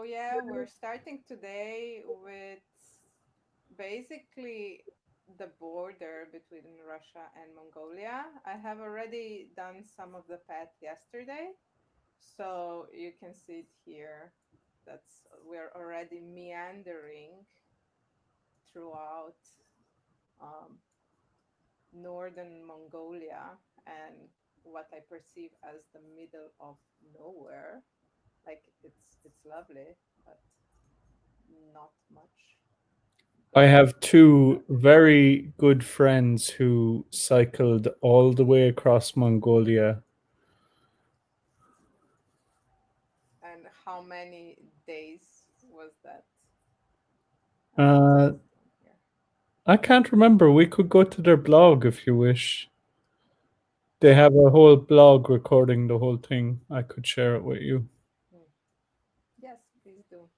yeah, we're starting today with basically the border between Russia and Mongolia. I have already done some of the path yesterday, so you can see it here. That's we're already meandering throughout um, northern Mongolia and what I perceive as the middle of nowhere. Like it's lovely, but not much I going. have two very good friends who cycled all the way across Mongolia. And how many days was that? Uh, Just here. I can't remember. We could go to their blog if you wish. They have a whole blog recording the whole thing. I could share it with you. Hmm. Yes, please do.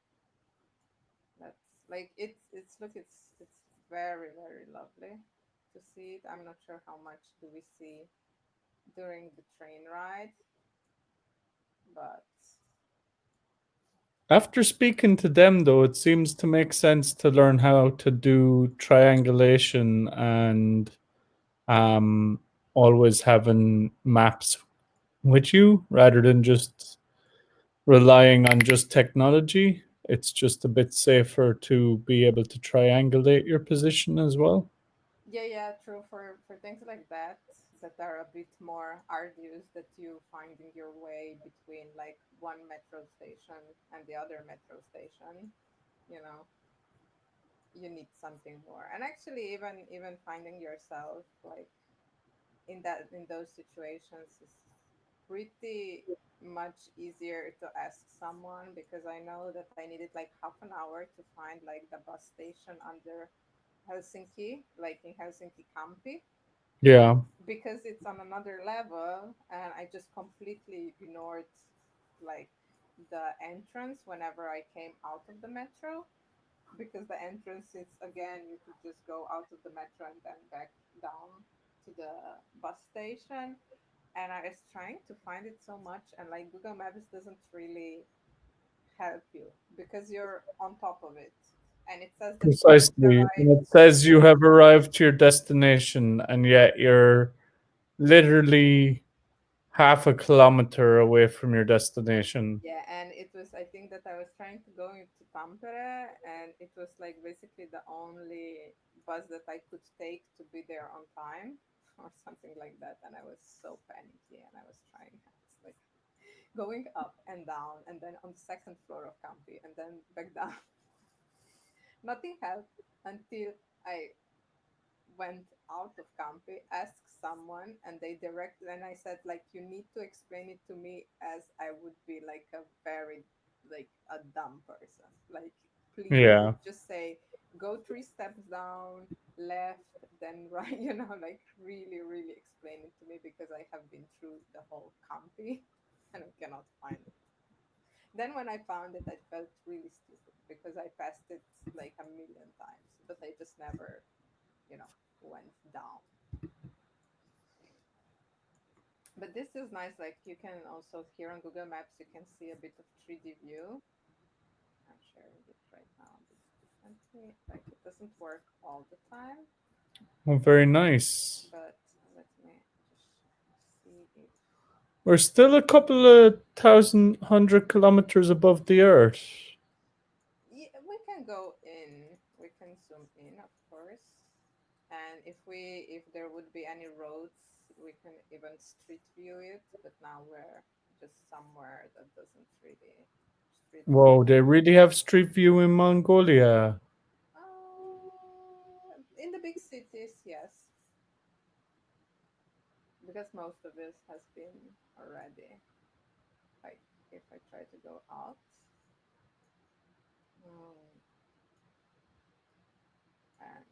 That's like it's very very lovely to see it. I'm not sure how much do we see during the train ride, but After speaking to them, though, it seems to make sense to learn how to do triangulation and um, always having maps with you rather than just relying on just technology. It's just a bit safer to be able to triangulate your position as well. yeah, yeah, true. For things like that are a bit more arduous, that you finding your way between like one metro station and the other metro station, you know, you need something more. And actually, even finding yourself like in those situations is pretty much easier to ask someone, because I know that I needed like half an hour to find like the bus station under Helsinki, like in Helsinki Campi, Yeah. because it's on another level, and I just completely ignored like the entrance whenever I came out of the metro, because the entrance is again, you could just go out of the metro and then back down to the bus station. And I was trying to find it so much, and like Google Maps doesn't really help you because you're on top of it, and it says that you have Precisely. arrived. And it says you Yeah, have arrived to your destination, and yet you're literally half a kilometer away from your destination. yeah, and it was, I think that I was trying to go into Tampere, and it was like basically the only bus that I could take to be there on time or something like that. And I was so panicky, and I was trying, it's like going up and down, and then on the second floor of Campi, and then back down. Nothing helped until I went out of Campi, asked someone, and they directed, and I said, like, you need to explain it to me as I would be like a very, like, a dumb person. Like, please Yeah. just say, go 3 steps down, left, then right, like really, really explain it to me, because I have been through the whole Campi and I cannot find it. Then when I found it, I felt really stupid because I passed it like a million times, but I just never, went down. But this is nice. Like you can also here on Google Maps, you can see a bit of 3D view. I'm sharing it right now a bit differently. Like it doesn't work all the time, Oh, very nice. but let me just see if We're still a couple of thousand hundred kilometers above the Earth. yeah, we can go in. We can zoom in, of course. And if there would be any roads, we can even street view it. But now we're just somewhere that doesn't really street view. Whoa, they really have street view in Mongolia. In the big cities, yes, because most of this has been already. Like if I try to go out, um, and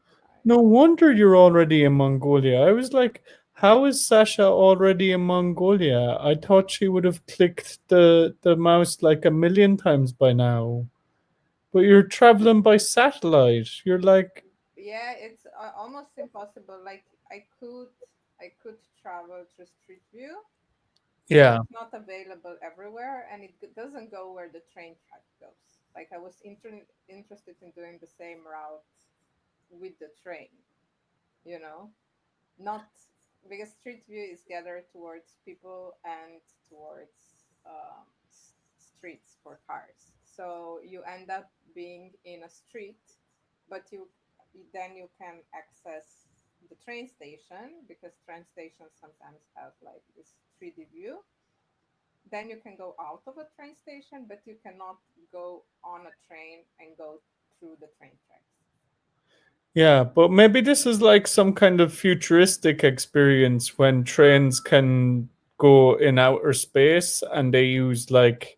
I try. No wonder you're already in Mongolia. I was like, how is Sasha already in Mongolia? I thought she would have clicked the mouse like a million times by now. But you're traveling by satellite. You're like, Yeah, it's almost impossible. Like I could travel through Street View, So Yeah. it's not available everywhere, and it doesn't go where the train track goes. Like I was interested in doing the same route with the train, you know, not because street view is gathered towards people and towards streets for cars. So you end up being in a street, but then you can access the train station because train stations sometimes have like this 3D view. Then you can go out of a train station, but you cannot go on a train and go through the train tracks. Yeah, but maybe this is like some kind of futuristic experience when trains can go in outer space and they use like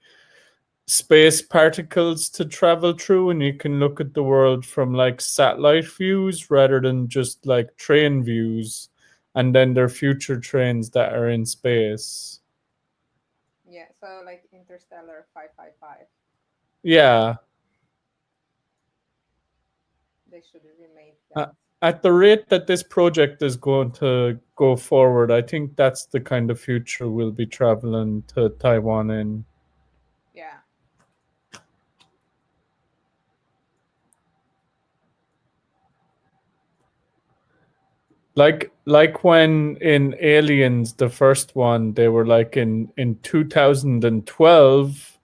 space particles to travel through, and you can look at the world from like satellite views rather than just like train views. And then there are future trains that are in space. Yeah, so like Interstellar 555, Yeah. they should remake Uh, that. at the rate that this project is going to go forward, I think that's the kind of future we'll be traveling to Taiwan in. Yeah. Like when in Aliens, the first one, they were like in 2012,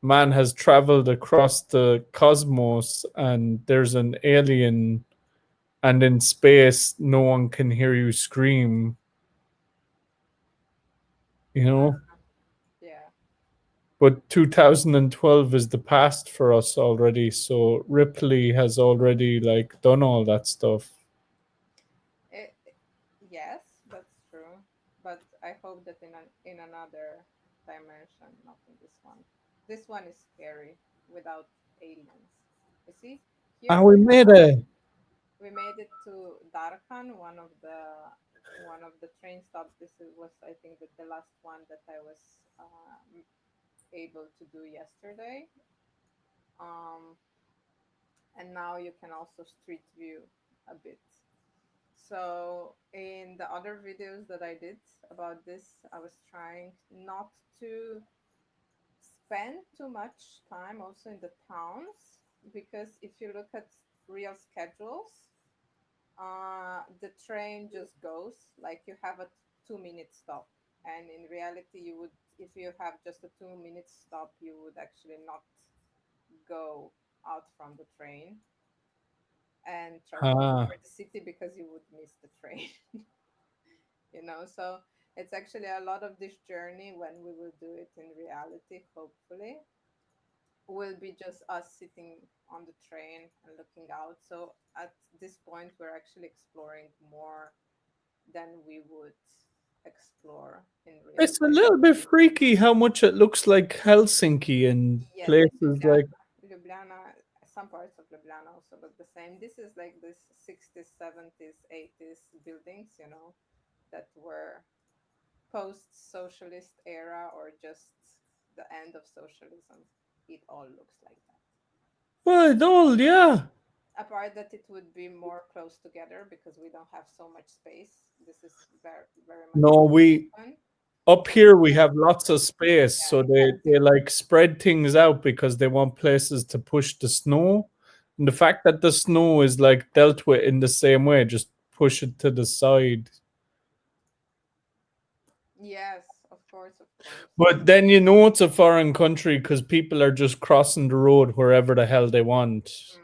man has traveled across the cosmos and there's an alien, and in space no one can hear you scream, you know? Yeah. But 2012 is the past for us already, so Ripley has already like done all that stuff. Yes, that's true. But I hope that in another dimension, not in this one. This one is scary without aliens. You see, here Ah, we made it. we made it to Darkhan, one of the train stops. Was I think that the last one that I was able to do yesterday. Um, and now you can also street view a bit. So in the other videos that I did about this, I was trying not to spend too much time also in the towns because if you look at real schedules, the train just goes like you have a 2 minute stop, and in reality, you would if you have just a 2 minute stop, you would actually not go out from the train and travel Ah. over the city because you would miss the train. So it's actually a lot of this journey when we will do it in reality, hopefully, will be just us sitting on the train and looking out. So at this point, we're actually exploring more than we would explore in real It's a life. little bit freaky how much it looks like Helsinki and Yes, and places like. Ljubljana, some parts of Ljubljana also look the same. This is like this 60s, 70s, 80s buildings, that were post-socialist era or just the end of socialism. It all looks like that. Well, it all, yeah. Apart that it would be more close together because we don't have so much space. This is very, very much No, we open. up And here we have lots of space, yeah, so they like spread things out because they want places to push the snow. And the fact that the snow is like dealt with in the same way, just push it to the side. yes, of course, of course. But then you know it's a foreign country because people are just crossing the road wherever the hell they want. Mm,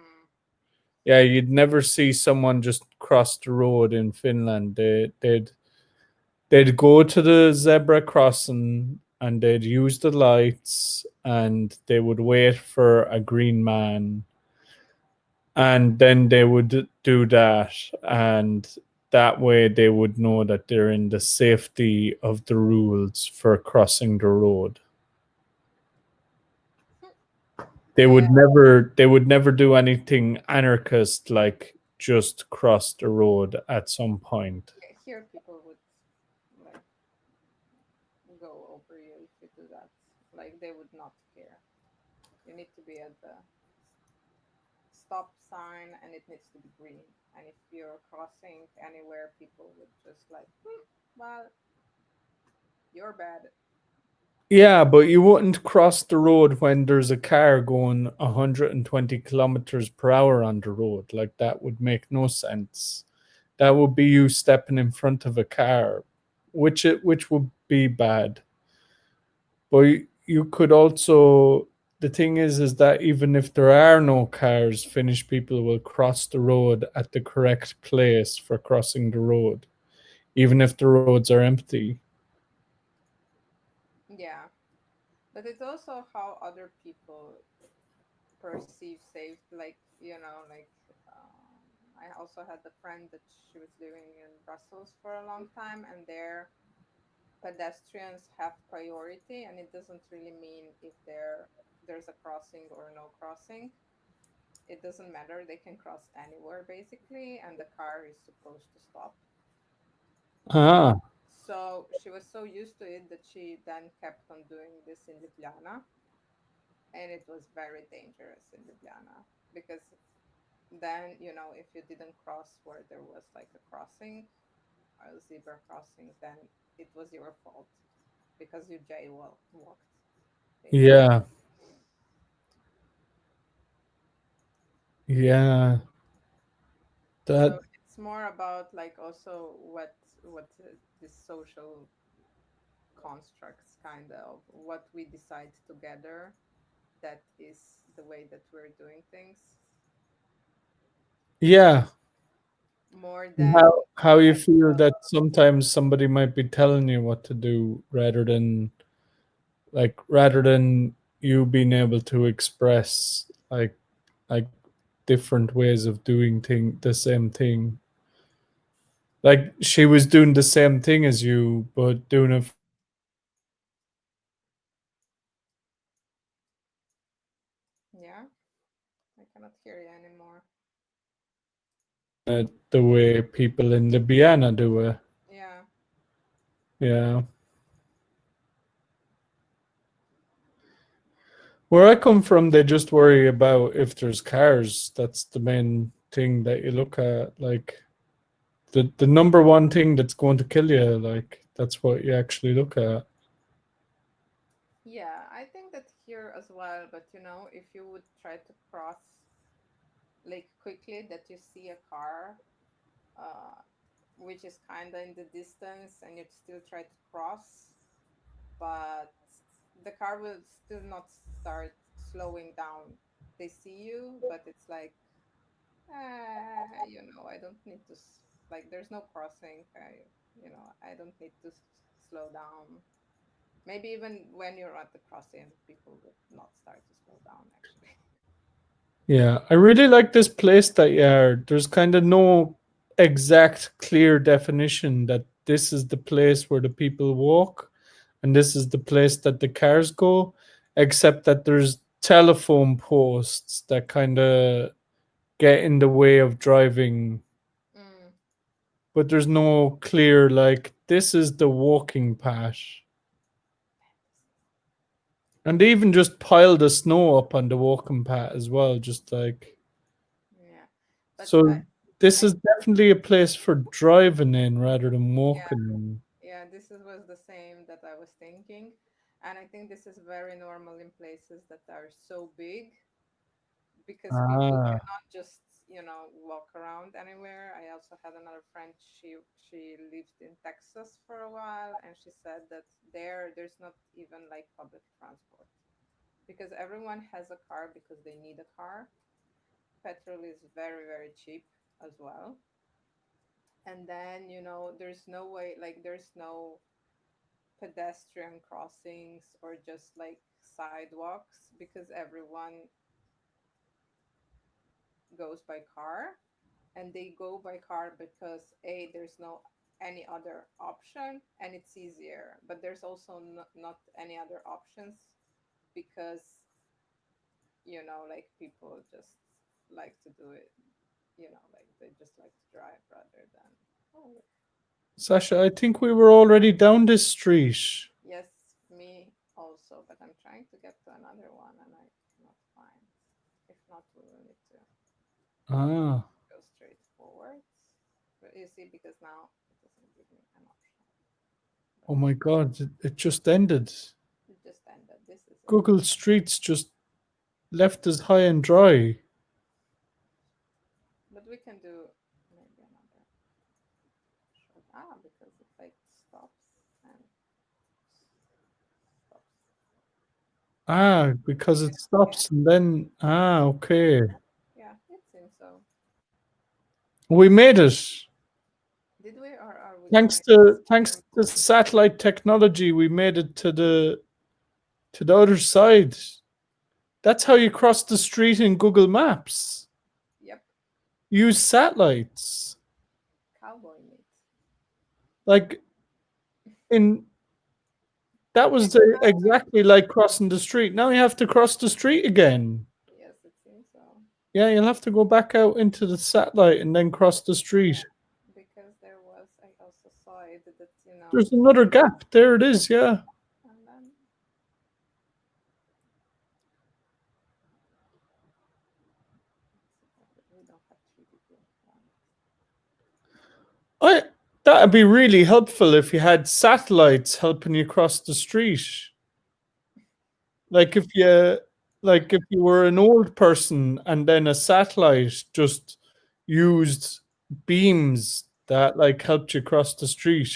Yeah, you'd never see someone just cross the road in Finland. They'd go to the zebra crossing and they'd use the lights and they would wait for a green man, and then they would do that, and that way they would know that they're in the safety of the rules for crossing the road. yeah, They would never do anything anarchist like just cross the road at some point. here people would like go over you if you do that. Like they would not care. You need to be at the stop sign and it needs to be green. And if you're crossing anywhere, people would just like, well, You're bad. Yeah, but you wouldn't cross the road when there's a car going 120 kilometers per hour on the road. Like, that would make no sense. That would be you stepping in front of a car, which would be bad. But you could also, the thing is that even if there are no cars, Finnish people will cross the road at the correct place for crossing the road, even if the roads are empty. Yeah, but it's also how other people perceive safety. Like, like I also had a friend that she was living in Brussels for a long time, and there pedestrians have priority, and it doesn't really mean if there's a crossing or no crossing. It doesn't matter. They can cross anywhere basically, and the car is supposed to stop. Ah, So she was so used to it that she then kept on doing this in Ljubljana, and it was very dangerous in Ljubljana because then, if you didn't cross where there was like a crossing, a zebra crossing, then it was your fault because you jaywalked basically. yeah, yeah. So That, it's more about like also what this social constructs, kind of what we decide together, that is the way that we're doing things, yeah. more than How you like feel that sometimes somebody might be telling you what to do rather than you being able to express like different ways of doing the same thing. Like, she was doing the same thing as you, but doing it yeah, I cannot hear you anymore. the way people in Ljubljana do it. Yeah. Yeah. Where I come from, they just worry about if there's cars. That's the main thing that you look at. Like, the number one thing that's going to kill you. Like, that's what you actually look at. Yeah, I think that here as well, but if you would try to cross like quickly, that you see a car uh which is kind of in the distance, and you'd still try to cross, but the car will still not start slowing down. They see you, but it's like, I don't need to, like, there's no crossing. I don't need to slow down. Maybe even when you're at the crossing, people would not start to slow down, actually. Yeah, I really like this place that you are. There's kind of no exact clear definition that this is the place where the people walk and this is the place that the cars go, except that there's telephone posts that kind of get in the way of driving, Mm. but there's no clear, like, this is the walking path. And they even just pile the snow up on the walking path as well, just like. Yeah, but So this I is definitely a place for driving in rather than yeah, walking in. yeah, was the same that I was thinking, and I think this is very normal in places that are so big, because people Ah, cannot just walk around anywhere. I also had another friend. She lived in Texas for a while, and she said that there's not even like public transport, because everyone has a car because they need a car. Petrol is very, very cheap as well. And then, there's no way, like, there's no pedestrian crossings or just like sidewalks, because everyone goes by car, and they go by car because there's no any other option, and it's easier, but there's also not any other options, because like, people just like to do it, like, they just like to drive rather than, oh, Sasha, I think we were already down this street. yes, me also, but I'm trying to get to another one and I cannot find. If not, we will need to Ah, go straight forward. But you see, because now it doesn't give me an option. Oh my God, it just ended. It just ended. This is it. Google Streets just left us high and dry. But we can do maybe another short. Because it like stops and stops. Because it stops and then, okay. Yeah, it seems so. We made it. Did we, or are we Thanks to satellite technology, we made it to the other side. That's how you cross the street in Google Maps. Yep. Use satellites. Cowboy meat. Like that was exactly like crossing the street. Now you have to cross the street again. Yes, it seems so. Yeah, you'll have to go back out into the satellite and then cross the street. Because there was, I also saw it that, There's another gap. There it is, yeah. And then we don't have 3D. That'd be really helpful if you had satellites helping you cross the street. Like if you were an old person and then a satellite just used beams that like helped you cross the street.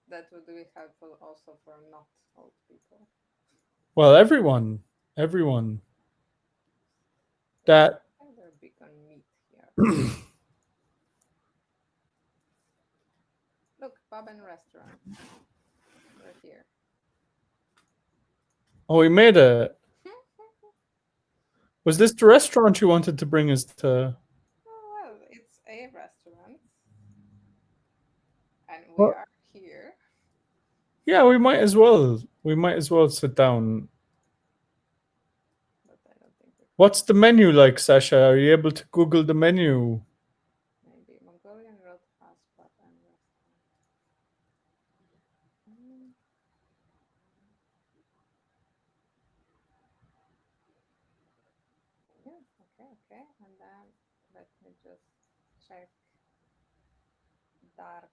That would be helpful also for not old people. Well, everyone. That They're big on meat here. Look, pub and restaurant. We're here. Oh, we made it. Was this the restaurant you wanted to bring us to? Oh, well, it's a restaurant. And we are here. Yeah, we might as well. We might as well sit down. But I don't think What's the menu like, Sasha? Are you able to Google the menu? maybe Mongolian road pass pub and restaurant. Yeah, okay. And then let me just check Darkhan.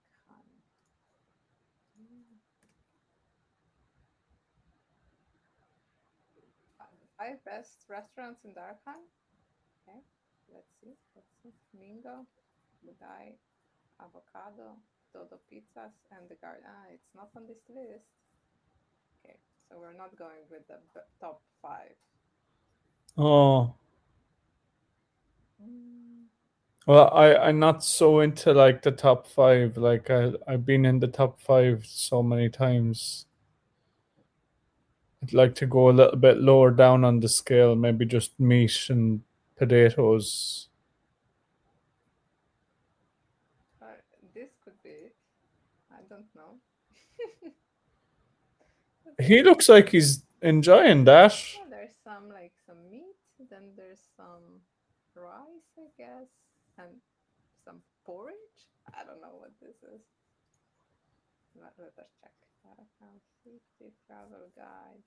Five best restaurants in Darkhan. Okay, let's see. Mingo, Budai, Avocado, Dodo Pizzas, and the Garden. It's not on this list. Okay, so we're not going with the top 5. Oh. Well, I'm not so into like the top 5. Like I've been in the top 5 so many times. I'd like to go a little bit lower down on the scale, maybe just meat and potatoes. This could be it. I don't know. He looks like he's enjoying that. Yeah, there's some meat, then there's some rice, I guess, and some porridge. I don't know what this is. Let us check. City travel guide.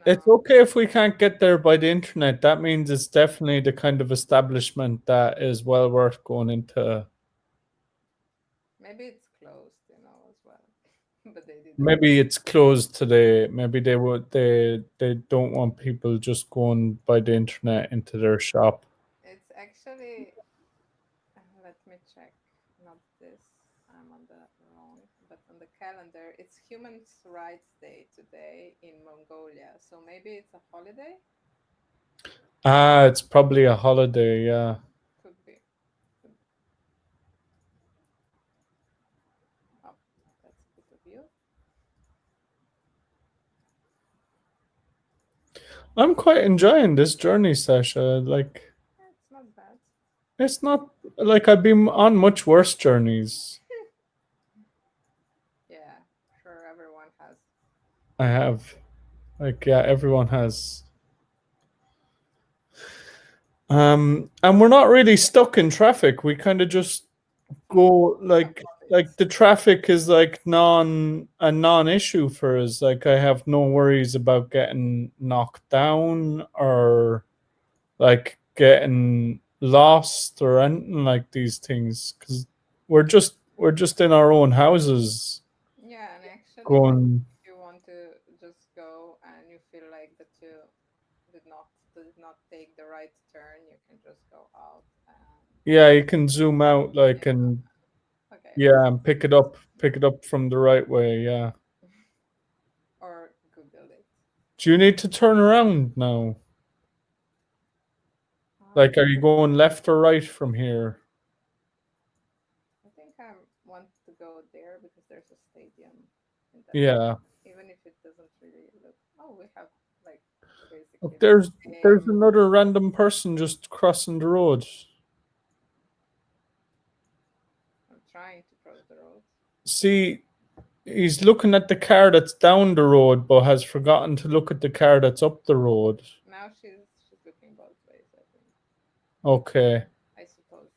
It's okay if we can't get there by the internet. That means it's definitely the kind of establishment that is well worth going into. Maybe it's closed, as well. But they didn't. Maybe it's closed today. Maybe they don't want people just going by the internet into their shop. It's actually, let me check. Not this. I'm on the wrong, but on the calendar, it's Human Rights Day today in Mongolia. So maybe it's a holiday. It's probably a holiday. Yeah. Could be. Oh, that's a bit of you. I'm quite enjoying this journey, Sasha. Like, it's not bad. It's not like I've been on much worse journeys. Yeah, sure, everyone has. I have. Like, yeah, everyone has. And we're not really stuck in traffic. We kind of just go like the traffic is like a non-issue for us. Like I have no worries about getting knocked down or like getting lost or anything like these things, because we're just in our own houses Yeah, and actually, like, going. if you want to just go and you feel like that you did not take the right turn, you can just go out and Yeah, you can zoom out like yeah, and okay, yeah, and pick it up from the right way. Yeah. or Google it. Do you need to turn around now? Um, Like, are you going left or right from here? I think I want to go there because there's a stadium in that Yeah. area, even if it doesn't really look. Oh, we have like Look, basically the there's same. another random person just crossing the road. I'm trying to cross the road. See, he's looking at the car that's down the road, but has forgotten to look at the car that's up the road. Now she's looking both ways. I think. Okay. I suppose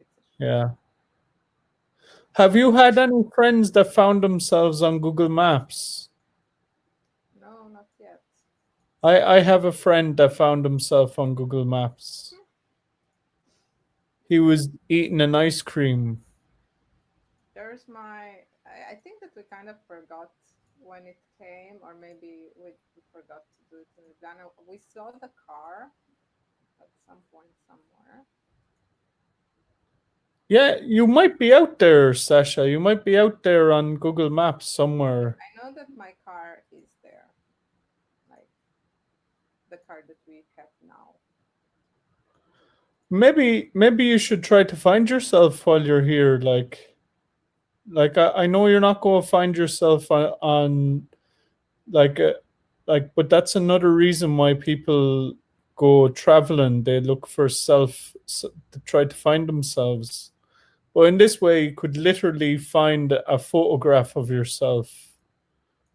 it's a she. Yeah. Have you had any friends that found themselves on Google Maps? No, not yet. I have a friend that found himself on Google Maps. He was eating an ice cream. There's my. I think that we kind of forgot when it came, or maybe we forgot to do it in Ghana. We saw the car at some point somewhere. Yeah, you might be out there, Sasha. You might be out there on Google Maps somewhere. I know that my car is there, like the car that we have now. Maybe you should try to find yourself while you're here. Like I know you're not going to find yourself on like but that's another reason why people go traveling. They look for to try to find themselves. But in this way, you could literally find a photograph of yourself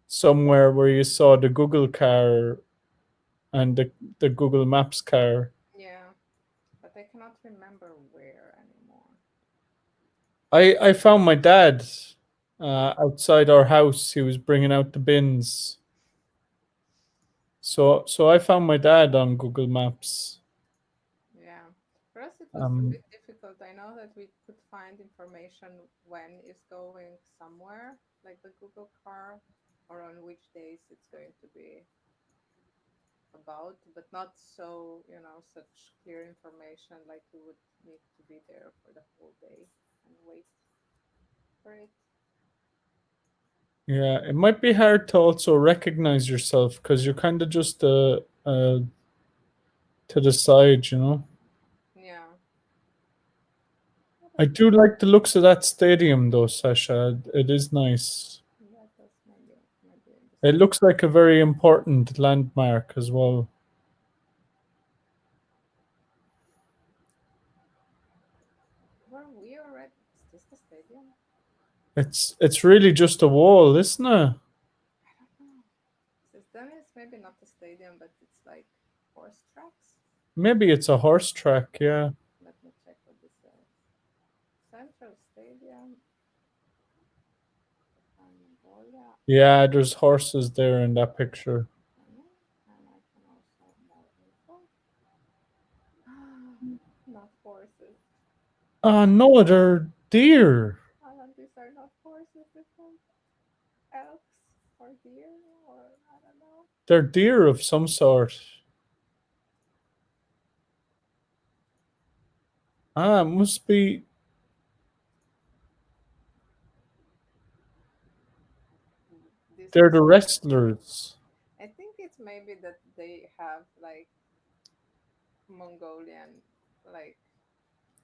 somewhere where you saw the Google car and the Google Maps car. Yeah, but I cannot remember where anymore. I found my dad outside our house. He was bringing out the bins. So I found my dad on Google Maps. Yeah, for us it was a Um, bit difficult. I know that we could find information when it's going somewhere, like the Google car, or on which days it's going to be about, but not so, such clear information like you would need to be there for the whole day and wait for it. yeah, it might be hard to also recognize yourself because you're kind of just to the side, you know. Yeah. Yeah, I but do like the looks of that stadium, though, Sasha. It is nice. that was maybe in the It same. looks like a very important landmark as well. Were we already? Is this the stadium? It's really just a wall, isn't it? I don't know. Then it's maybe not the stadium, but it's like horse tracks. Maybe it's a horse track. Yeah. Let me check what this says. Central Stadium, Mongolia, Yeah, there's horses there in that picture. and I can also more info. Not horses. No, they're deer. These are not horses. This one's elks or deer or I don't know. They're deer of some sort. It must be. This They're is. the wrestlers. I think it's maybe that they have like Mongolian like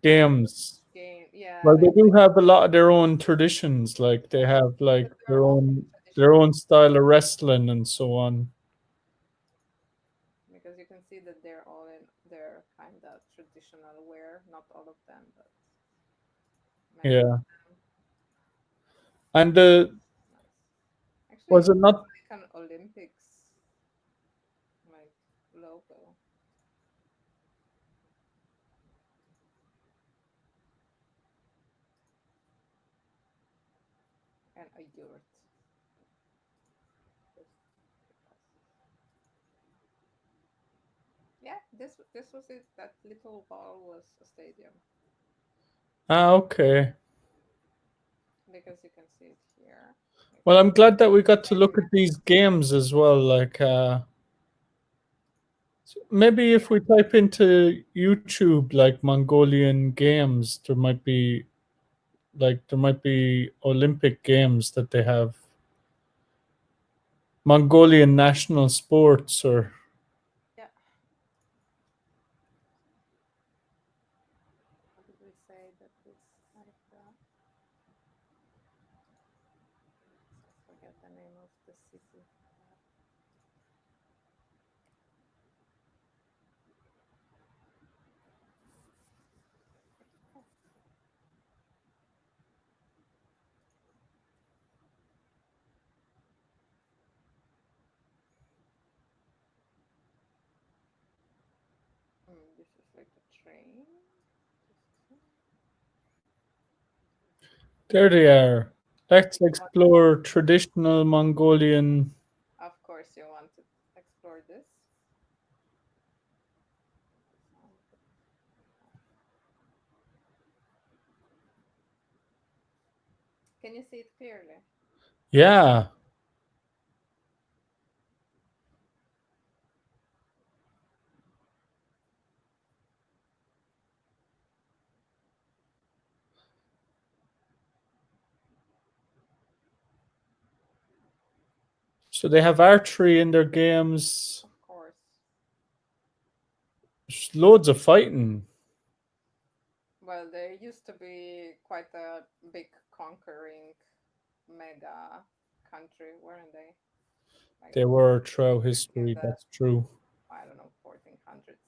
Games. game. Yeah, Well, they like do have a lot of their own traditions. Like they yeah, have like but there are all these their traditional own style of wrestling and so on. because you can see that they're all in their kind of traditional wear. Not all of them, but many of Yeah, them. and Nice. Actually, was it it has not? like an Olympics like logo. and a yurt. Just because. Yeah, this was it. That little wall was a stadium Ah, okay. because you can see it here. Well, I'm glad that we got to look Maybe at these games as well. Like, maybe if we type into YouTube like Mongolian games, there might be Olympic games that they have. Mongolian national sports or yeah. How did we say that this like I forget the name of the city. This is like the train. there they are. Let's explore traditional Mongolian. Of course, you want to explore this. Can you see it clearly? Yeah. So they have archery in their games. Of course. There's loads of fighting. Well, there used to be quite a big conquering mega country, weren't they? Like They were throughout in history, the, that's true. I don't know, 1400s.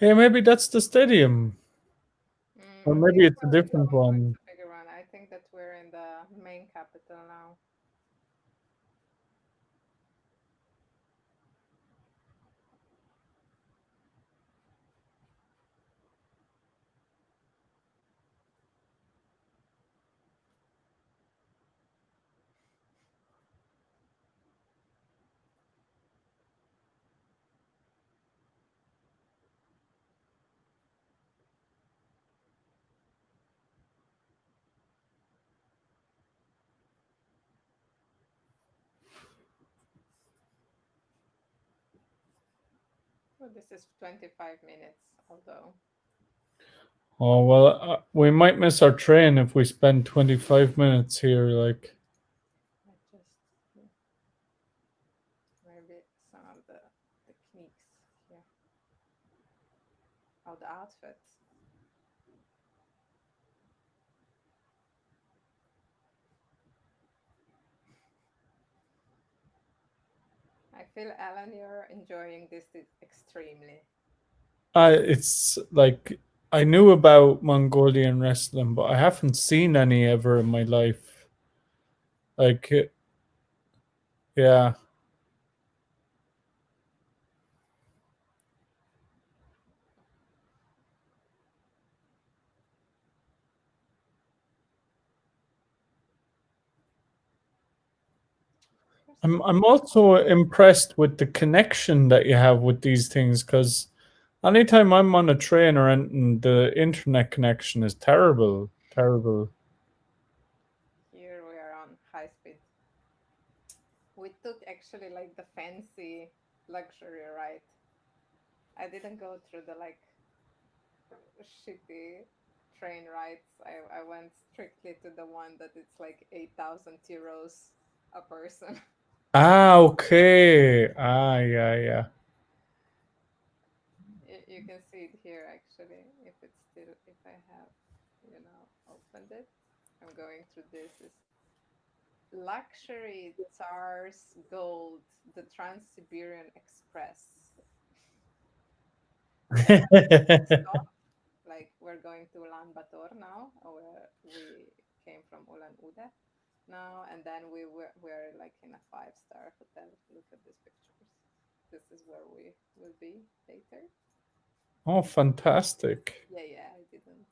Hey, maybe that's the stadium. Or I maybe think it's a different no, it's one. a bigger one. I think that we're in the main capital now. Well, this is 25 minutes, although. Oh, well, we might miss our train if we spend 25 minutes here. Like, I just maybe some of the techniques here. Oh, the outfit. I feel, Alan, you're enjoying this extremely. it's like I knew about Mongolian wrestling, but I haven't seen any ever in my life. Like, yeah. I'm also impressed with the connection that you have with these things because anytime I'm on a train or anything, the internet connection is terrible, terrible. Here we are on high speed. We took actually like the fancy luxury ride. I didn't go through the like shitty train rides. I went strictly to the one that it's like 8,000 euros a person. Ah, okay. Ah, yeah, yeah. You can see it here actually. If it's still, if I have, opened it, I'm going through this. Is Luxury Tsar's Gold, the Trans-Siberian Express. stop. Like we're going to Ulaanbaatar now, where we came from Ulan Ude now, and then we're like in a 5-star hotel. Look at these pictures. This is where we will be later. Oh, fantastic. Yeah, I didn't,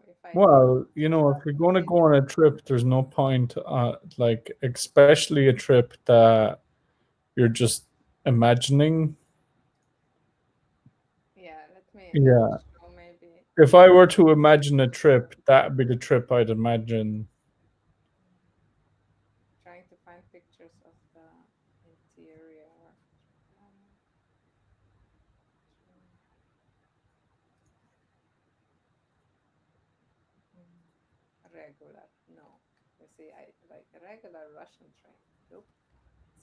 if I Well, if you're going to go on a trip, there's no point, like, especially a trip that you're just imagining. let me Yeah. show maybe. If I were to imagine a trip, that'd be the trip I'd imagine. Trying to find pictures of the interior. Regular, no. You see, I like a regular Russian train. Nope.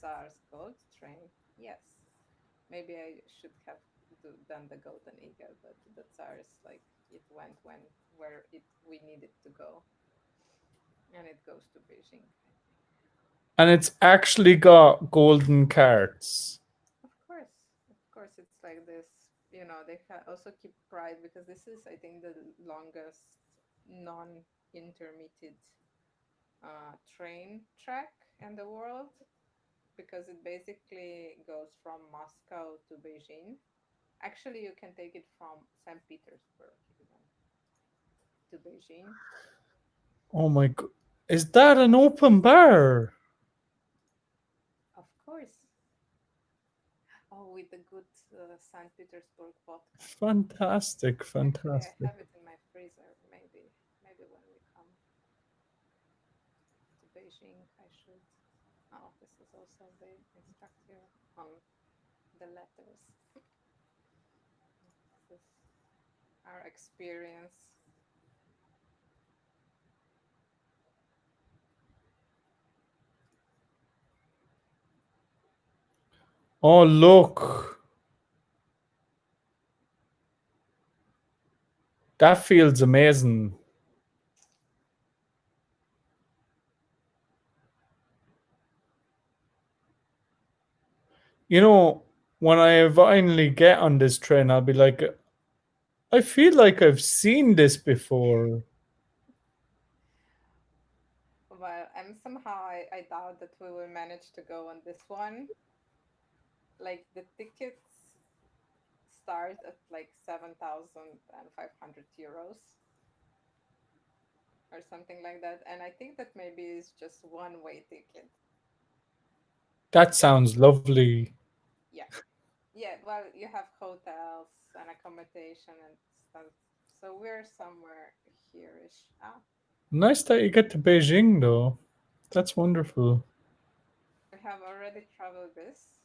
Tsar's gold train. Yes. Maybe I should have done the golden eagle, but the Tsar's like it went where we needed to go, and it goes to Beijing, I think. And it's actually got golden carts. Of course, it's like this. They also keep pride because this is, I think, the longest non-intermitted train track in the world, because it basically goes from Moscow to Beijing. Actually, you can take it from St. Petersburg even to Beijing. Oh my god. Is that an open bar? Of course. Oh, with the good St. Petersburg vodka. Fantastic, Actually, I fantastic. have it in my freezer. Maybe when we come to Beijing, I should. Oh, this is also the instructor on the letters. This is our experience. Oh, look. That feels amazing. When I finally get on this train, I'll be like, I feel like I've seen this before. Well, and somehow I doubt that we will manage to go on this one. Like the tickets start at like 7,500 euros or something like that. And I think that maybe it's just one way ticket. That sounds lovely. Yeah. Yeah. Well, you have hotels and accommodation and stuff. So we're somewhere here-ish. Nice that you get to Beijing, though. That's wonderful. We have already traveled this,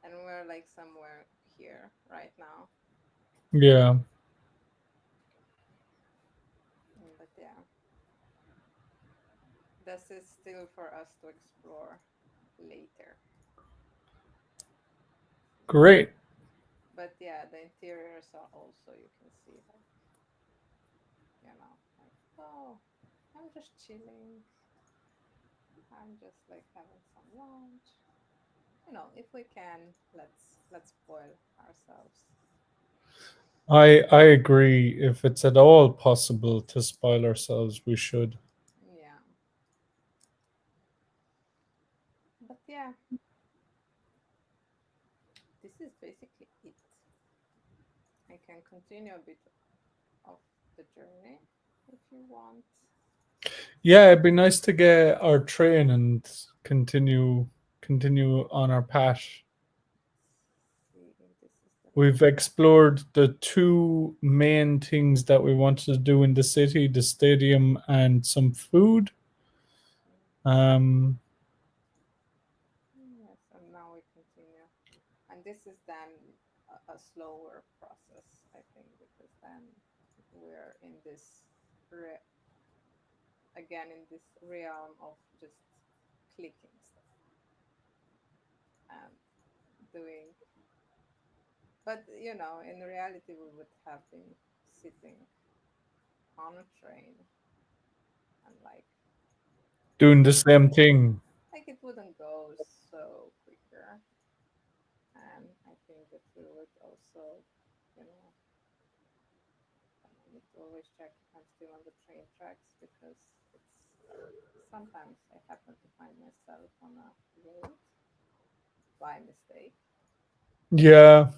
and we're like somewhere here right now. Yeah. But yeah, this is still for us to explore later. Great. But yeah, the interiors are also, you can see like, like, oh, I'm just chilling. I'm just like having some lunch. If we can, let's spoil ourselves. I agree. If it's at all possible to spoil ourselves, we should. Yeah. But yeah, this is basically it. I can continue a bit of the journey if you want. Yeah, it'd be nice to get our train and continue on our path. See, this is the We've explored the two main things that we wanted to do in the city, the stadium and some food. Um, yes, and now we continue. And this is then a slower process, I think, because then we're in this again in this realm of just clicking stuff and doing. But in reality, we would have been sitting on a train and doing the same thing. it wouldn't go so quicker. And I think that we would also you know, I need to always check if I'm still on the train tracks because it's sometimes I happen to find myself on a road by mistake. Yeah.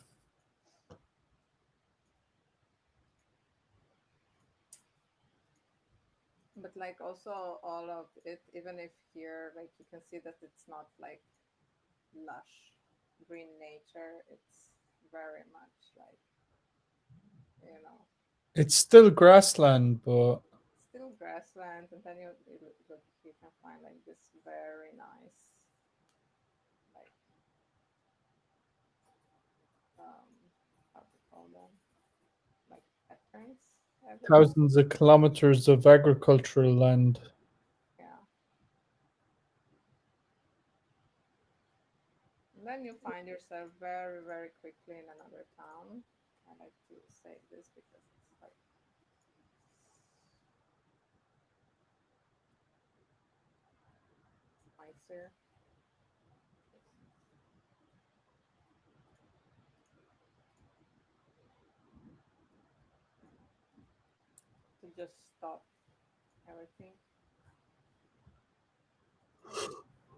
But like also all of it, even if here like you can see that it's not like lush green nature, it's very much like, you know, It's still grassland, but still grassland, and then look, you can find like this very nice like um how to call them, like patterns everywhere. thousands of kilometers of agricultural land. Yeah. And then you find yourself very, very quickly in another town. I like to say this because it's like nicer to just stop everything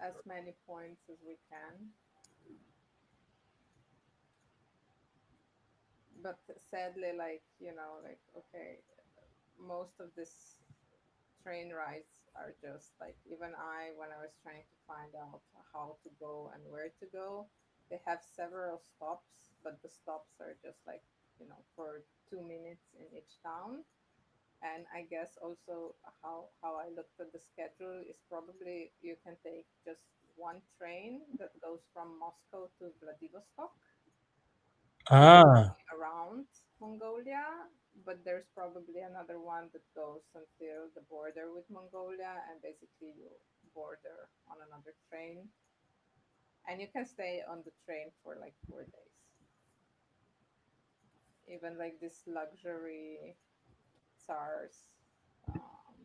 as many points as we can. But sadly, like, you know, like, okay, most of this train rides are just like, even I, when I was trying to find out how to go and where to go, they have several stops, but the stops are just like, you know, for 2 minutes in each town. And I guess also how I looked at the schedule is probably you can take just one train that goes from Moscow to Vladivostok, which is Ah, around Mongolia, but there's probably another one that goes until the border with Mongolia, and basically you border on another train, and you can stay on the train for like 4 days. Even like this luxury SARS um,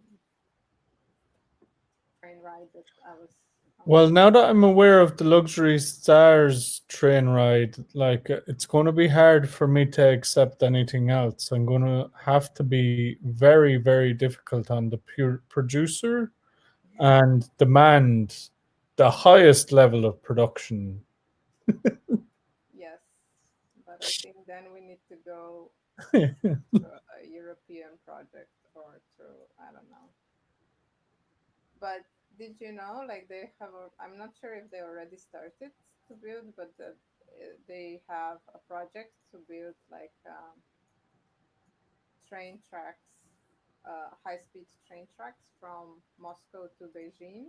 train ride that I was well, now that I'm aware of the luxury stars train ride, like it's going to be hard for me to accept anything else. I'm going to have to be very, very difficult on the pure producer and demand the highest level of production. yes, but I think then we need to go to a European project or through I don't know. But did you know, like they have? I'm not sure if they already started to build, but they have a project to build like train tracks, high-speed train tracks from Moscow to Beijing.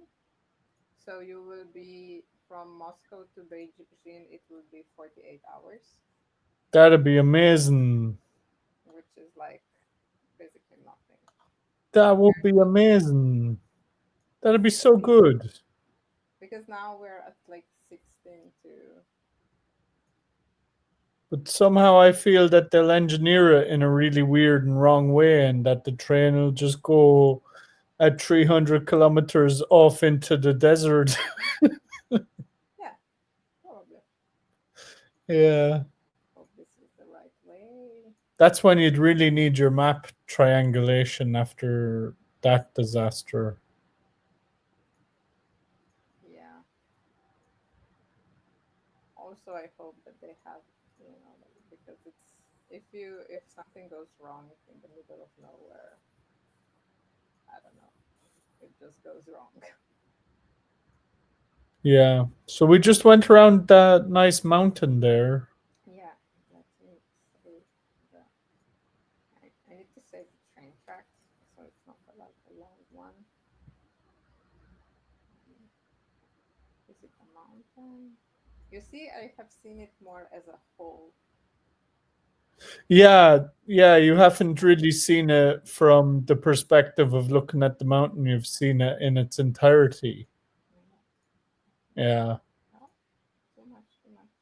So you will be from Moscow to Beijing. It will be 48 hours, That'd be amazing. which is like basically nothing That would compared be to amazing. That'd be so because good. now we're at like 16 to But somehow I feel that they'll engineer it in a really weird and wrong way, and that the train will just go at 300 kilometers off into the desert. yeah, probably. Yeah. Hope this is the right way. That's when you'd really need your map triangulation after that disaster. Yeah. Also, I hope that they have, you know, like, because it's if something goes wrong in the middle of nowhere, I don't know, it just goes wrong. Yeah. So we just went around that nice mountain there. Yeah. Let me save the. I need to save the train tracks so it's not like a long one. Is it a mountain? You see, I have seen it more as a whole. Yeah, yeah, you haven't really seen it from the perspective of looking at the mountain. You've seen it in its entirety. Yeah. Yeah. No, too much, too much.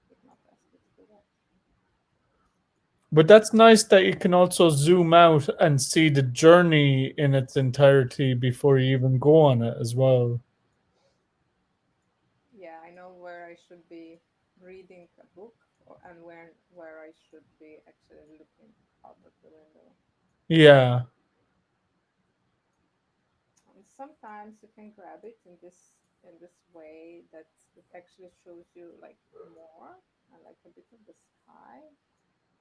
Did not ask it to do that. But that's nice that you can also zoom out and see the journey in its entirety before you even go on it as well. Yeah, I know where I should be reading a book, and where I should be actually looking out of the window. Yeah. And sometimes you can grab it in this way that it actually shows you like more and like a bit of the sky,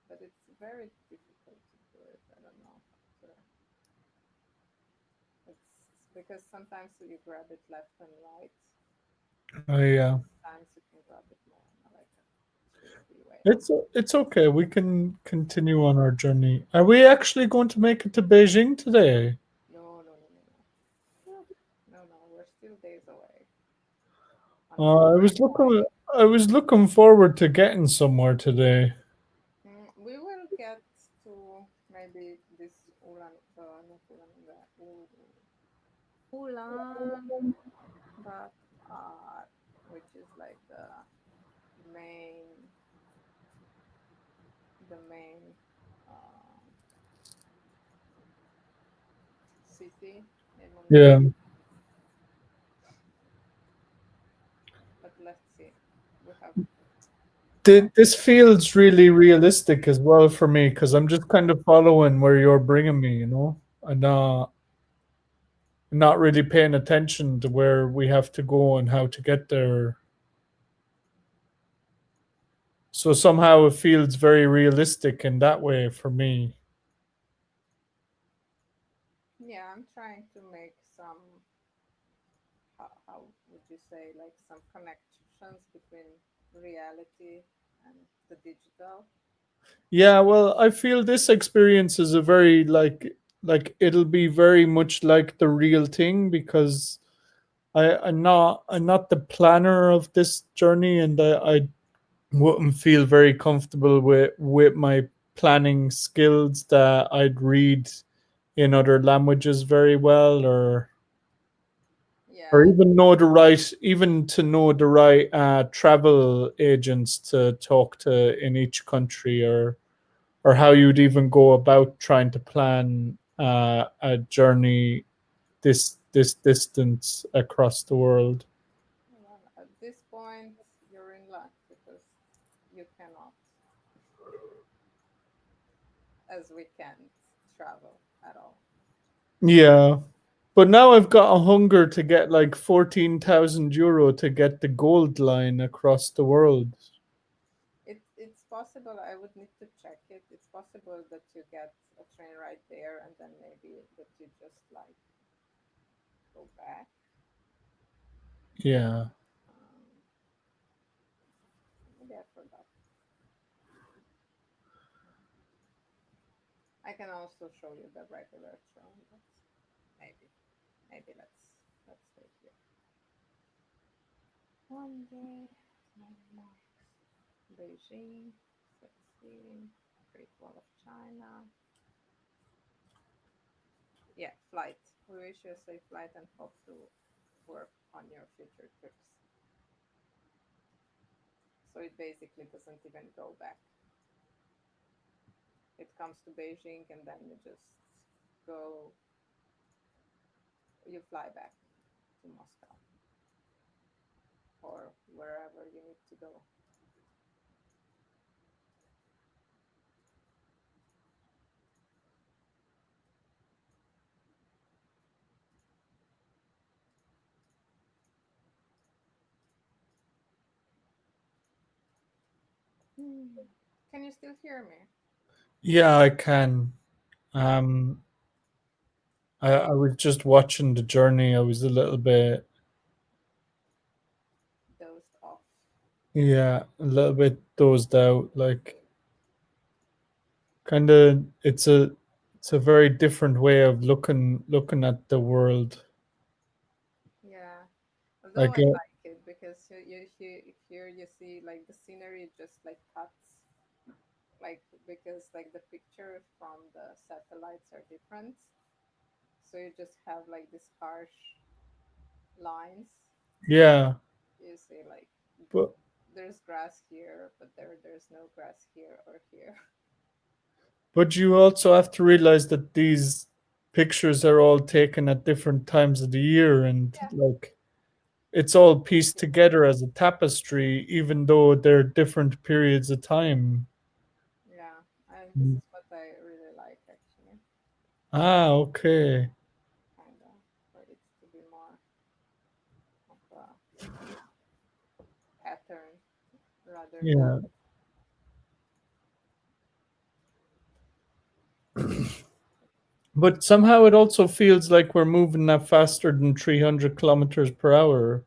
but it's very difficult to do it. I don't know how to. It's because sometimes you grab it left and right. Oh, yeah. Sometimes you can grab it more in like a 3D way. It's okay. We can continue on our journey. Are we actually going to make it to Beijing today? No, no, no, no, no. No, no, we're still days away. Uh, Until I was looking. I was looking forward to getting somewhere today. we will get to maybe this not Ulan Batar, which is like main, the main uh, city in Yeah. Mongolia. But let's see. We have This feels really realistic as well for me because I'm just kind of following where you're bringing me. And not really paying attention to where we have to go and how to get there. So somehow it feels very realistic in that way for me. yeah. I'm trying to make some. How would you say like some connections between reality and the digital? Yeah, well, I feel this experience is a very like it'll be very much like the real thing because I'm not the planner of this journey, and I wouldn't feel very comfortable with my planning skills that I'd read in other languages very well, or Yeah, even to know the right travel agents to talk to in each country, or how you'd even go about trying to plan a journey this distance across the world. well, at this point you're in luck because you cannot, as we can't travel at all. Yeah. But now I've got a hunger to get like 14,000 euro to get the gold line across the world. It's possible. I would need to check it. It's possible that you get a train right there, and then maybe that you just like go back. Yeah. Um, maybe I forgot. I can also show you the regular train, but maybe let's stay here. One day, landmarks, Beijing, sightseeing, Great Wall of China. Yeah, flight. We wish you a safe flight and hope to work on your future trips. So it basically doesn't even go back. It comes to Beijing and then you just go, you fly back to Moscow or wherever you need to go. Hmm. Can you still hear me? Yeah, I can. Um, I was just watching the journey. I was a little bit, Dozed off. yeah, a little bit dozed out. Like, kind of, it's a very different way of looking at the world. Yeah. Although Like, I like it because here you see like the scenery just like cuts, like because like the picture from the satellites are different, so you just have like these harsh lines. yeah, You see like but there's grass here, but there's no grass here or here. but you also have to realize that these pictures are all taken at different times of the year, and Yeah, like it's all pieced together as a tapestry, even though they're different periods of time. Yeah, and this is what I really like actually, Ah, okay. kind of, for it to be more of a pattern rather than. Yeah. But somehow it also feels like we're moving that faster than 300 kilometers per hour.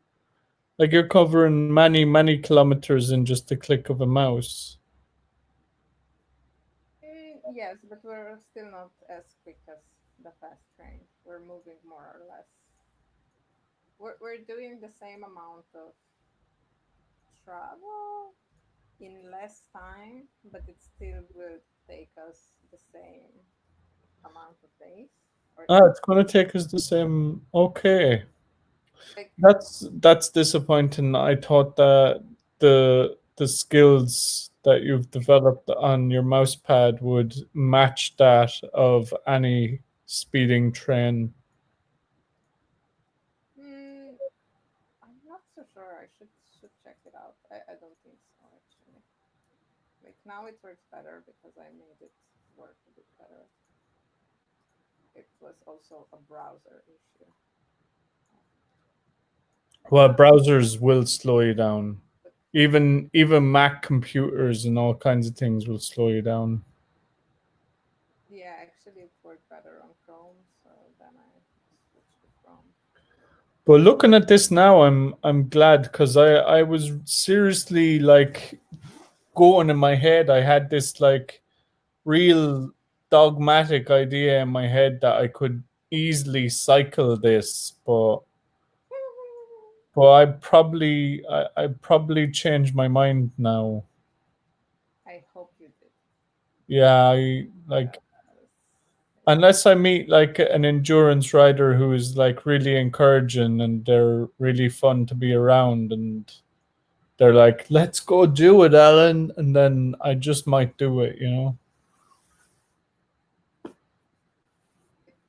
Like you're covering many, many kilometers in just a click of a mouse. Yes, but we're still not as quick as the fast train. We're moving more or less. We're doing the same amount of travel in less time, but it still will take us the same amount of days. Or Ah, it's going to take us the same. Okay. like, That's disappointing. I thought that the skills that you've developed on your mouse pad would match that of any speeding train. mm, I'm not so sure. I should check it out. I don't think so actually. Like now it works better because I made it work a bit better. It was also a browser issue. Well, browsers will slow you down. But Even Mac computers and all kinds of things will slow you down. yeah, actually it worked better on Chrome, so then I switched to Chrome. But looking at this now, I'm glad because I was seriously like going in my head. I had this like real dogmatic idea in my head that I could easily cycle this, but I probably changed my mind now. I hope you did. Yeah, I like Because, like, unless I meet like an endurance rider who is like really encouraging and they're really fun to be around and they're like, let's go do it, Alan, and then I just might do it, you know. it's,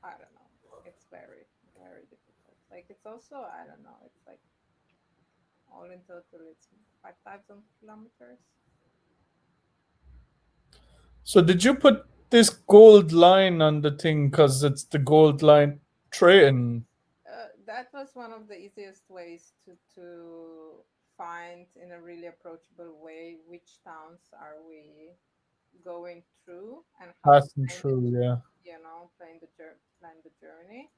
I don't know. It's very, very difficult. Like, it's also, I don't know, it's like all in total, it's 5,000 kilometers. So did you put this gold line on the thing because it's the gold line train? That was one of the easiest ways to find in a really approachable way which towns are we going through and how to Passing plan the through, yeah. plan the journey.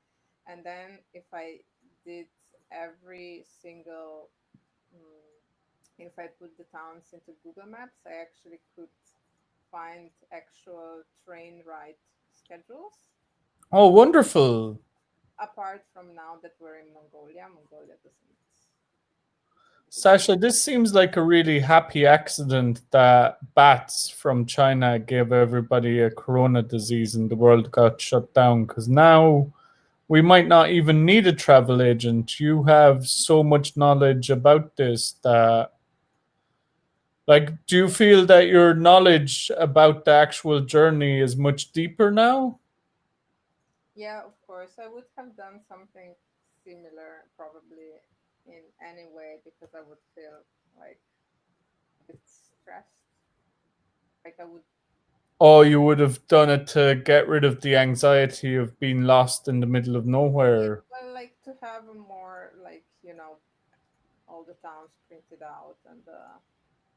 And then if I did every single if I put the towns into Google Maps, I actually could find actual train ride schedules. Oh, wonderful. Apart from now that we're in Mongolia, Mongolia doesn't exist. Sasha, this seems like a really happy accident that bats from China gave everybody a corona disease and the world got shut down because now we might not even need a travel agent. You have so much knowledge about this that, like, do you feel that your knowledge about the actual journey is much deeper now? Yeah, of course. I would have done something similar probably in any way because I would feel like a bit stressed. Like I would, Or you would have done it to get rid of the anxiety of being lost in the middle of yeah, nowhere? well, like to have a more like, all the towns printed out and the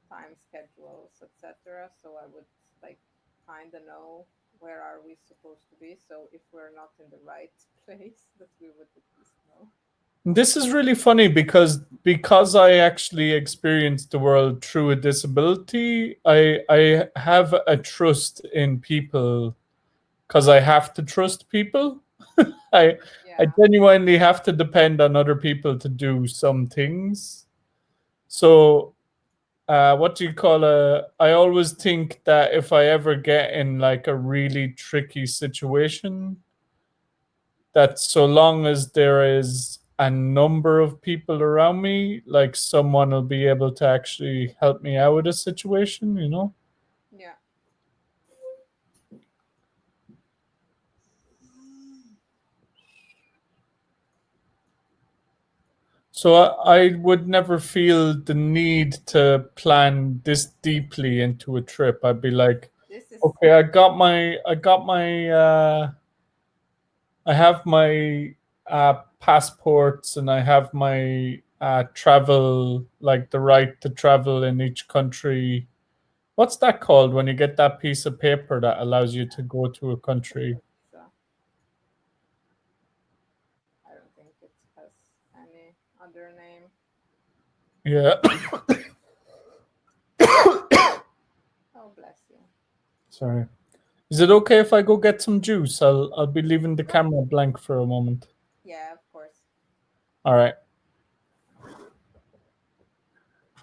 time schedules, etc. So I would like kind of know where are we supposed to be. So if we're not in the right place, that we would at least know. This is really funny because I actually experienced the world through a disability. I have a trust in people because I have to trust people. I I Yeah, genuinely have to depend on other people to do some things. So what do you call a? I always think that if I ever get in like a really tricky situation, that so long as there is a number of people around me, like someone will be able to actually help me out with a situation, you know? yeah. So I would never feel the need to plan this deeply into a trip. I'd be like, This is okay, I have my passports and I have my travel, like the right to travel in each country. What's that called when you get that piece of paper that allows you to go to a country? so. I don't think it has any other name. Yeah. Oh, bless you. Sorry. Is it okay if I go get some juice? I'll be leaving the camera blank for a moment. Yeah, of course. All right.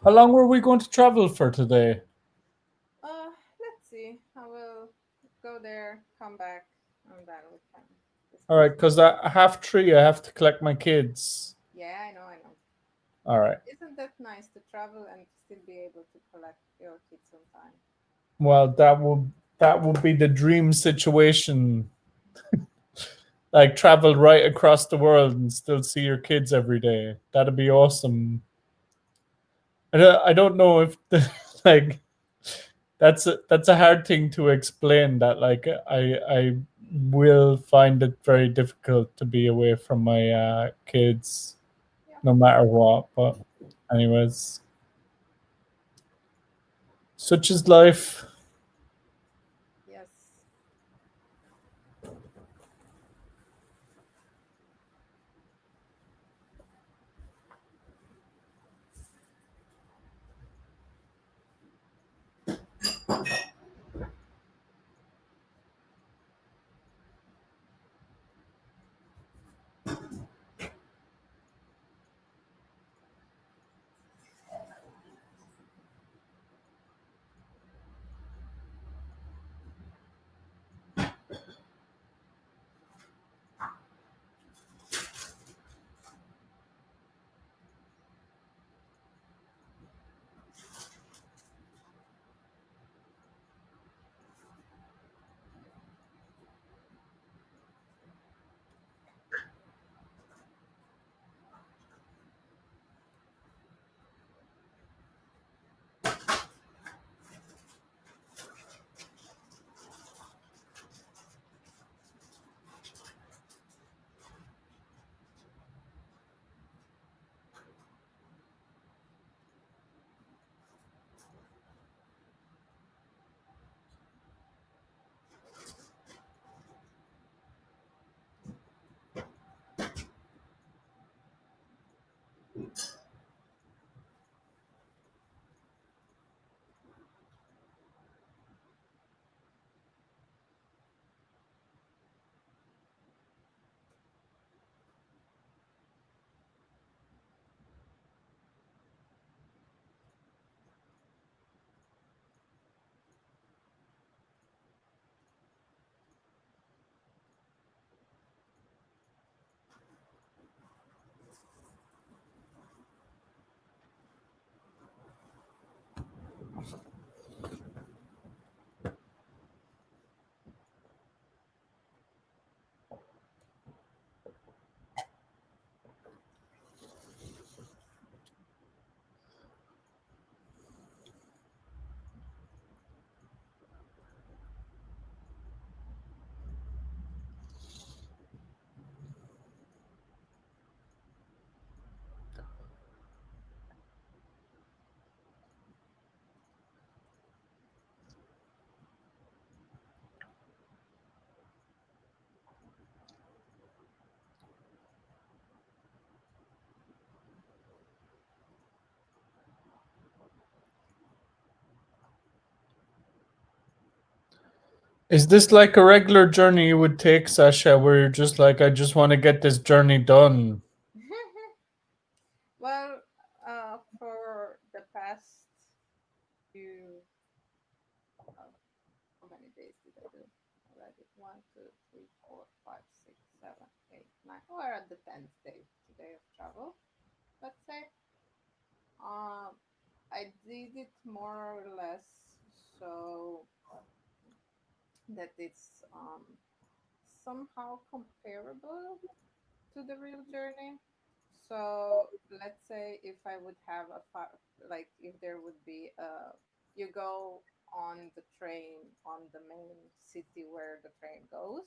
How long were we going to travel for today? Let's see. I will go there, come back, and then we can All discuss. right, because at 3:30 I have to collect my kids. Yeah, I know, I know. All right. Isn't that nice to travel and still be able to collect your kids on time? Well, that will be the dream situation. Like travel right across the world and still see your kids every day. That'd be awesome. I don't know if like that's a hard thing to explain. That like I will find it very difficult to be away from my kids, Yeah. no matter what. But anyways, such is life. Yes. Is this like a regular journey you would take, Sasha, where you're just like, I just want to get this journey done? Well, for the past few, how many days did I do already? 1, 2, 3, 4, 5, 6, 7, 8, 9. We're at the 10th day today of travel, let's say. Um, I did it more or less so that it's somehow comparable to the real journey. So let's say if I would have like if there would be you go on the train on the main city where the train goes.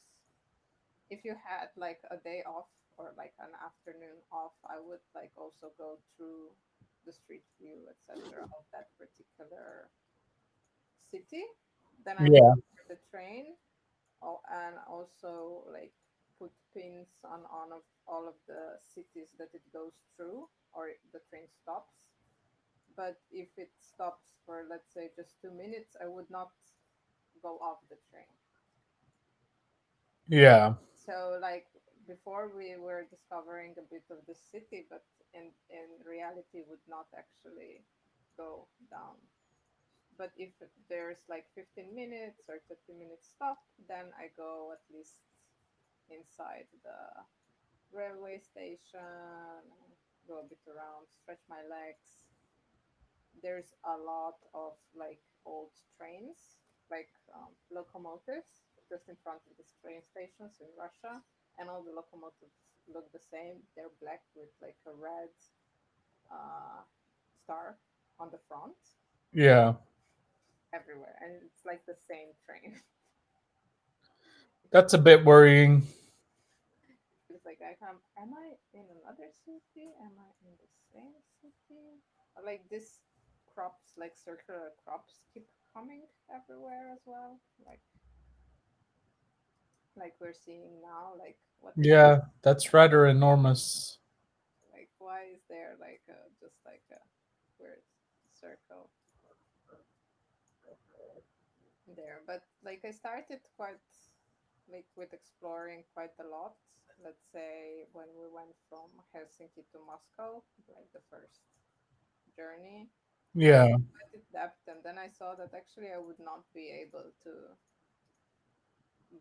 If you had like a day off or like an afternoon off, I would like also go through the street view, etc., of that particular city. Then I would Yeah. enter the train, and also like put pins on of all of the cities that it goes through or the train stops. But if it stops for let's say just 2 minutes, I would not go off the train. Yeah. So like before we were discovering a bit of the city, but in reality would not actually go down. But if there's like 15 minutes or 30 minutes stop, then I go at least inside the railway station, go a bit around, stretch my legs. There's a lot of like old trains, like locomotives, just in front of these train stations in Russia, and all the locomotives look the same. They're black with like a red uh, star on the front Yeah. everywhere, and it's like the same train. That's a bit worrying. It's like am I in another city? Am I in the same city? Like this crops, like circular crops, keep coming everywhere as well. Like we're seeing now. Like what is Yeah, that's rather enormous. like? Why is there like just like a weird circle there? But like I started quite like with exploring quite a lot. Let's say when we went from Helsinki to Moscow, like the first journey, I Yeah. quite in depth, and then I saw that actually I would not be able to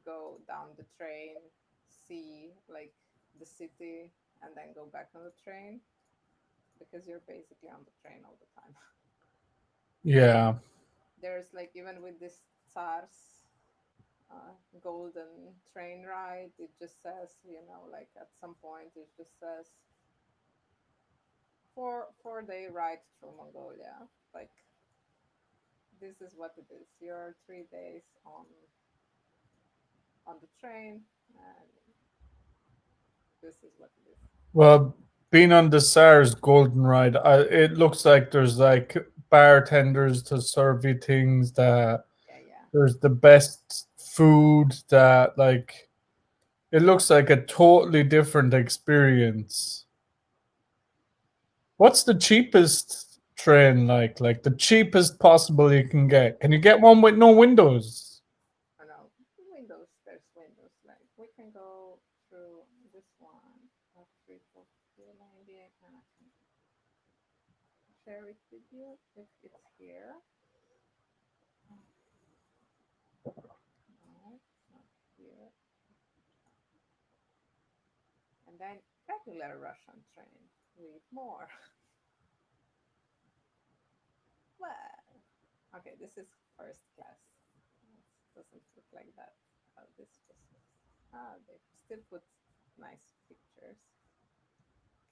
go down the train, see like the city, and then go back on the train because you're basically on the train all the time. Yeah. There's like even with this Tsar's golden train ride, it just says, like at some point it just says 4 day ride through Mongolia. Like this is what it is. You're 3 days on the train, and this is what it is. Well, being on the SARS Golden Ride, it looks like there's like bartenders to serve you things. That Yeah, yeah. there's the best food. That like it looks like a totally different experience. What's the cheapest train like? Like the cheapest possible you can get? Can you get one with no windows? I know. Windows, there's windows. Like we can go through this one, a trip of 298, and I can share it with you if it's here. No, it's not here. And then regular Russian train. Read more. Well, okay, this is first class. It doesn't look like that. This was. They still put nice pictures.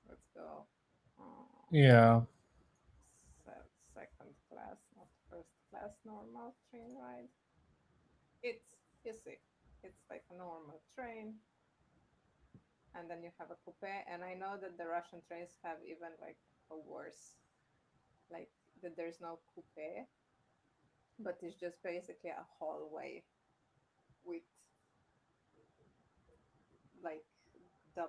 Let's go. Uh, Yeah. Second class, not first class, normal train ride. It's, you see, it's like a normal train, and then you have a coupe. And I know that the Russian trains have even like a worse, like that there's no coupe, but it's just basically a hallway with